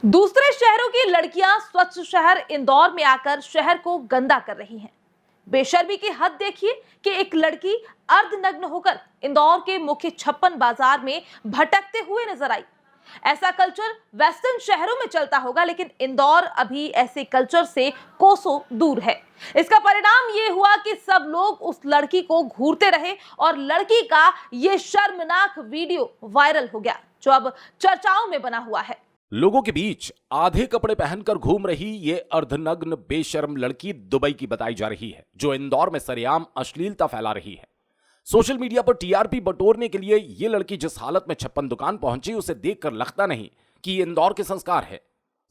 दूसरे शहरों की लड़कियां स्वच्छ शहर इंदौर में आकर शहर को गंदा कर रही हैं। बेशर्मी की हद देखिए कि एक लड़की अर्धनग्न होकर इंदौर के मुख्य छप्पन बाजार में भटकते हुए नजर आई। ऐसा कल्चर वेस्टर्न शहरों में चलता होगा, लेकिन इंदौर अभी ऐसे कल्चर से कोसों दूर है। इसका परिणाम ये हुआ कि सब लोग उस लड़की को घूरते रहे और लड़की का ये शर्मनाक वीडियो वायरल हो गया, जो अब चर्चाओं में बना हुआ है। लोगों के बीच आधे कपड़े पहनकर घूम रही ये अर्धनग्न बेशर्म लड़की दुबई की बताई जा रही है, जो इंदौर में सरेआम अश्लीलता फैला रही है। सोशल मीडिया पर टीआरपी बटोरने के लिए ये लड़की जिस हालत में छप्पन दुकान पहुंची, उसे देखकर लगता नहीं कि ये इंदौर के संस्कार है।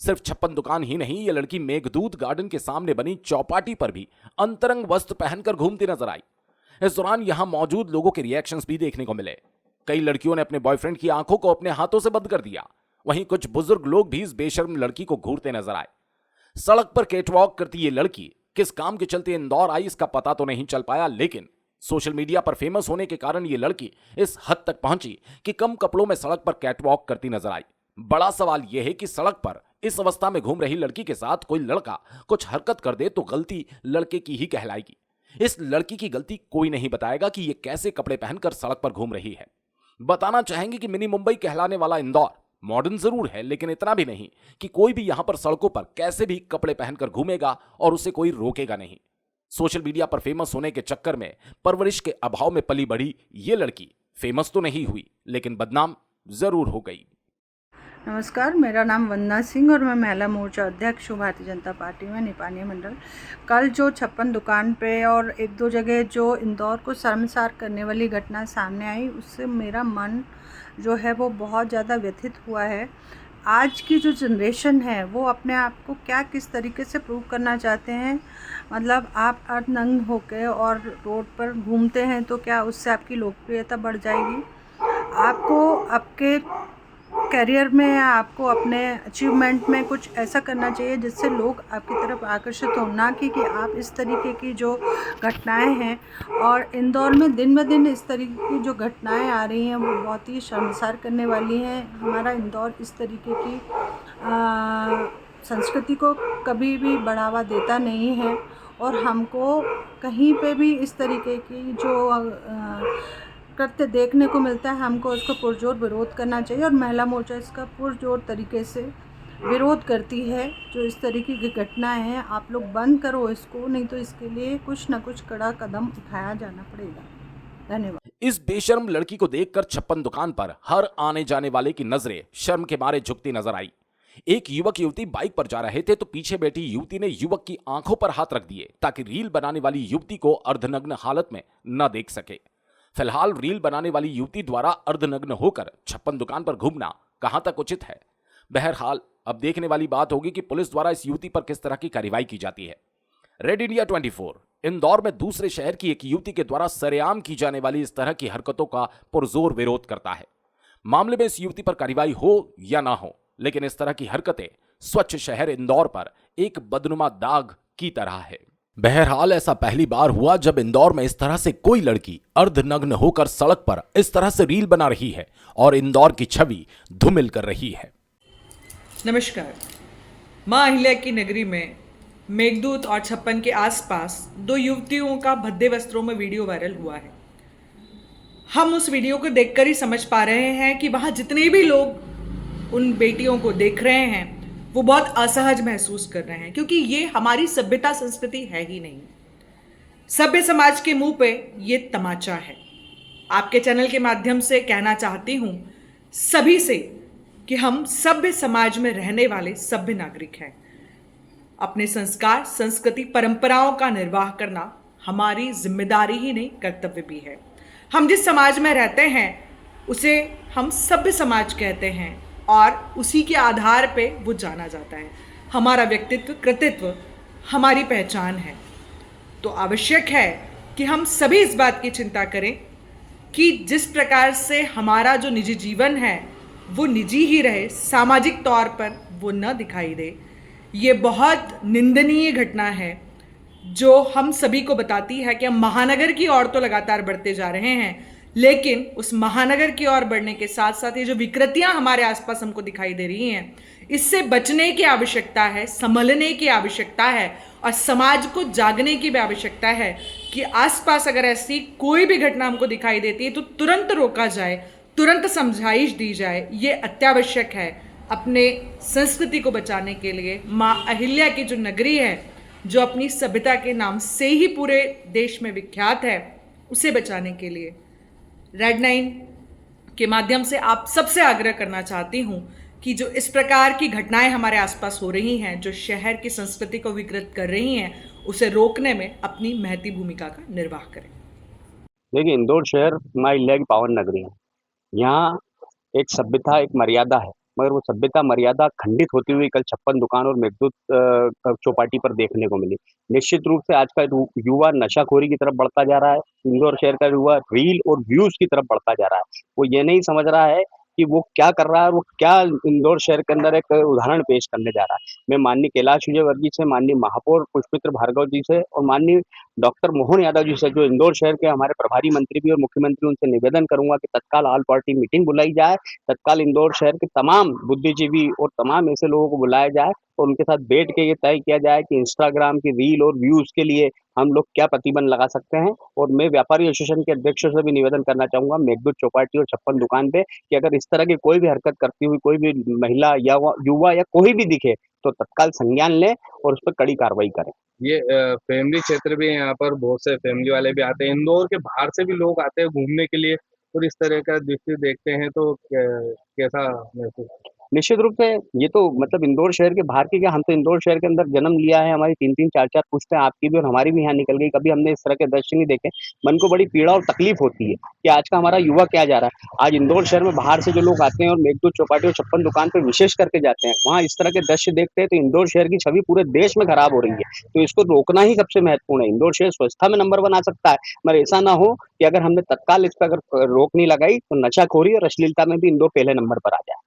सिर्फ छप्पन दुकान ही नहीं, ये लड़की मेघदूत गार्डन के सामने बनी चौपाटी पर भी अंतरंग वस्त्र पहनकर घूमती नजर आई। इस दौरान यहां मौजूद लोगों के रिएक्शंस भी देखने को मिले। कई लड़कियों ने अपने बॉयफ्रेंड की आंखों को अपने हाथों से बंद कर दिया। वहीं कुछ बुजुर्ग लोग भी इस बेशर्म लड़की को घूरते नजर आए। सड़क पर कैटवॉक करती ये लड़की किस काम के चलते इंदौर आई, इसका पता तो नहीं चल पाया, लेकिन सोशल मीडिया पर फेमस होने के कारण ये लड़की इस हद तक पहुंची कि कम कपड़ों में सड़क पर कैटवॉक करती नजर आई। बड़ा सवाल यह है कि सड़क पर इस अवस्था में घूम रही लड़की के साथ कोई लड़का कुछ हरकत कर दे तो गलती लड़के की ही कहलाएगी। इस लड़की की गलती कोई नहीं बताएगा कि ये कैसे कपड़े पहनकर सड़क पर घूम रही है। बताना चाहेंगे कि मिनी मुंबई कहलाने वाला इंदौर मॉडर्न जरूर है, लेकिन इतना भी नहीं कि कोई भी यहां पर सड़कों पर कैसे भी कपड़े पहनकर घूमेगा और उसे कोई रोकेगा नहीं। सोशल मीडिया पर फेमस होने के चक्कर में परवरिश के अभाव में पली बढ़ी ये लड़की फेमस तो नहीं हुई, लेकिन बदनाम जरूर हो गई। नमस्कार, मेरा नाम वंदना सिंह और मैं महिला मोर्चा अध्यक्ष हूँ भारतीय जनता पार्टी में निपानी मंडल। कल जो छप्पन दुकान पे और एक दो जगह जो इंदौर को शर्मसार करने वाली घटना सामने आई, उससे मेरा मन जो है वो बहुत ज़्यादा व्यथित हुआ है। आज की जो जनरेशन है वो अपने आप को क्या किस तरीके से प्रूव करना चाहते हैं। मतलब आप अर्धनग्न होकर और रोड पर घूमते हैं तो क्या उससे आपकी लोकप्रियता बढ़ जाएगी? आपको आपके करियर में या आपको अपने अचीवमेंट में कुछ ऐसा करना चाहिए जिससे लोग आपकी तरफ आकर्षित हो, ना कि आप इस तरीके की जो घटनाएं हैं। और इंदौर में दिन ब दिन इस तरीके की जो घटनाएं आ रही हैं वो बहुत ही शर्मसार करने वाली हैं। हमारा इंदौर इस तरीके की संस्कृति को कभी भी बढ़ावा देता नहीं है और हमको कहीं पे भी इस तरीके की जो कृत्य देखने को मिलता है, हमको उसको पुरजोर विरोध करना चाहिए और महिला मोर्चा इसका पुरजोर तरीके से विरोध करती है। जो इस तरीके की घटनाएं हैं, आप लोग बंद करो इसको, नहीं तो इसके लिए कुछ ना कुछ कड़ा कदम उठाया जाना पड़ेगा। धन्यवाद। इस बेशर्म लड़की को देखकर छप्पन दुकान पर हर आने जाने वाले की नजरें शर्म के मारे झुकती नजर आई। एक युवक युवती बाइक पर जा रहे थे तो पीछे बैठी युवती ने युवक की आंखों पर हाथ रख दिए ताकि रील बनाने वाली युवती को अर्धनग्न हालत में न देख सके। फिलहाल रील बनाने वाली युवती द्वारा अर्धनग्न होकर छप्पन दुकान पर घूमना कहां तक उचित है? बहरहाल अब देखने वाली बात होगी कि पुलिस द्वारा इस युवती पर किस तरह की कार्रवाई की जाती है। रेड इंडिया 24 इंदौर में दूसरे शहर की एक युवती के द्वारा सरेआम की जाने वाली इस तरह की हरकतों का पुरजोर विरोध करता है। मामले में इस युवती पर कार्रवाई हो या ना हो, लेकिन इस तरह की हरकतें स्वच्छ शहर इंदौर पर एक बदनुमा दाग की तरह है। बहरहाल ऐसा पहली बार हुआ जब इंदौर में इस तरह से कोई लड़की अर्धनग्न होकर सड़क पर इस तरह से रील बना रही है और इंदौर की छवि धूमिल कर रही है। नमस्कार। मां अहिल्या की नगरी में मेघदूत और छप्पन के आसपास दो युवतियों का भद्दे वस्त्रों में वीडियो वायरल हुआ है। हम उस वीडियो को देखकर ही समझ पा रहे हैं कि वहां जितने भी लोग उन बेटियों को देख रहे हैं वो बहुत असहज महसूस कर रहे हैं, क्योंकि ये हमारी सभ्यता संस्कृति है ही नहीं। सभ्य समाज के मुंह पे ये तमाचा है। आपके चैनल के माध्यम से कहना चाहती हूं सभी से कि हम सभ्य समाज में रहने वाले सभ्य नागरिक हैं। अपने संस्कार, संस्कृति, परंपराओं का निर्वाह करना हमारी जिम्मेदारी ही नहीं, कर्तव्य भी है। हम जिस समाज में रहते हैं उसे हम सभ्य समाज कहते हैं और उसी के आधार पे वो जाना जाता है। हमारा व्यक्तित्व, कृतित्व हमारी पहचान है। तो आवश्यक है कि हम सभी इस बात की चिंता करें कि जिस प्रकार से हमारा जो निजी जीवन है वो निजी ही रहे, सामाजिक तौर पर वो न दिखाई दे। ये बहुत निंदनीय घटना है जो हम सभी को बताती है कि हम महानगर की ओर तो लगातार बढ़ते जा रहे हैं, लेकिन उस महानगर की ओर बढ़ने के साथ साथ ये जो विकृतियां हमारे आसपास हमको दिखाई दे रही हैं, इससे बचने की आवश्यकता है, संभलने की आवश्यकता है और समाज को जागने की भी आवश्यकता है कि आसपास अगर ऐसी कोई भी घटना हमको दिखाई देती है तो तुरंत रोका जाए, तुरंत समझाइश दी जाए। ये अत्यावश्यक है अपने संस्कृति को बचाने के लिए। माँ अहिल्या की जो नगरी है, जो अपनी सभ्यता के नाम से ही पूरे देश में विख्यात है, उसे बचाने के लिए रेड 9 के माध्यम से आप सबसे आग्रह करना चाहती हूँ कि जो इस प्रकार की घटनाएं हमारे आसपास हो रही हैं, जो शहर की संस्कृति को विकृत कर रही हैं, उसे रोकने में अपनी महती भूमिका का निर्वाह करें। देखिए, इंदौर शहर माँ अहिल्या की पावन नगरी है। यहाँ एक सभ्यता, एक मर्यादा है, मगर वो सभ्यता मर्यादा खंडित होती हुई कल 56 दुकान और मेघदूत चौपाटी पर देखने को मिली। निश्चित रूप से आज का युवा नशाखोरी की तरफ बढ़ता जा रहा है। इंदौर शहर का युवा रील और व्यूज की तरफ बढ़ता जा रहा है। वो ये नहीं समझ रहा है कि वो क्या कर रहा है, वो क्या इंदौर शहर के अंदर एक उदाहरण पेश करने जा रहा है। मैं माननीय कैलाश विजयवर्गीय से, माननीय महापौर पुष्पित्र भार्गव जी से और माननीय डॉक्टर मोहन यादव जी से, जो इंदौर शहर के हमारे प्रभारी मंत्री भी और मुख्यमंत्री, उनसे निवेदन करूंगा कि तत्काल ऑल पार्टी मीटिंग बुलाई जाए, तत्काल इंदौर शहर के तमाम बुद्धिजीवी और तमाम ऐसे लोगों को बुलाया जाए और उनके साथ बैठ के ये तय किया जाए कि इंस्टाग्राम की रील और व्यूज के लिए हम लोग क्या प्रतिबंध लगा सकते हैं। और मैं व्यापारी एसोसिएशन के अध्यक्षों से भी निवेदन करना चाहूंगा, मेघदूत चौपाटी और 56 दुकान पे, कि अगर इस तरह की कोई भी हरकत करती हुई कोई भी महिला या युवा या कोई भी दिखे तो तत्काल संज्ञान लें और उस पर कड़ी कार्रवाई करें। ये फैमिली क्षेत्र भी है, यहाँ पर बहुत से फैमिली वाले भी आते हैं, इंदौर के बाहर से भी लोग आते हैं घूमने के लिए, और इस तरह का दृश्य देखते हैं तो कैसा महसूस? निश्चित रूप से ये तो मतलब इंदौर शहर के बाहर की क्या, हम तो इंदौर शहर के अंदर जन्म लिया है, हमारी 3-3 4-4 पुश्तें आपकी भी और हमारी भी यहाँ निकल गई, कभी हमने इस तरह के दृश्य नहीं देखे। मन को बड़ी पीड़ा और तकलीफ होती है कि आज का हमारा युवा क्या जा रहा है। आज इंदौर शहर में बाहर से जो लोग आते हैं और मेघदूत चौपाटी और 56 दुकान पे विशेष करके जाते हैं, वहाँ इस तरह के दृश्य देखते हैं तो इंदौर शहर की छवि पूरे देश में खराब हो रही है। तो इसको रोकना ही सबसे महत्वपूर्ण है। इंदौर शहर स्वच्छता में नंबर 1 आ सकता है, मगर ऐसा ना हो कि अगर हमने तत्काल इस पर अगर रोक नहीं लगाई तो नशाखोरी और अश्लीलता में भी इंदौर पहले नंबर पर आ जाए।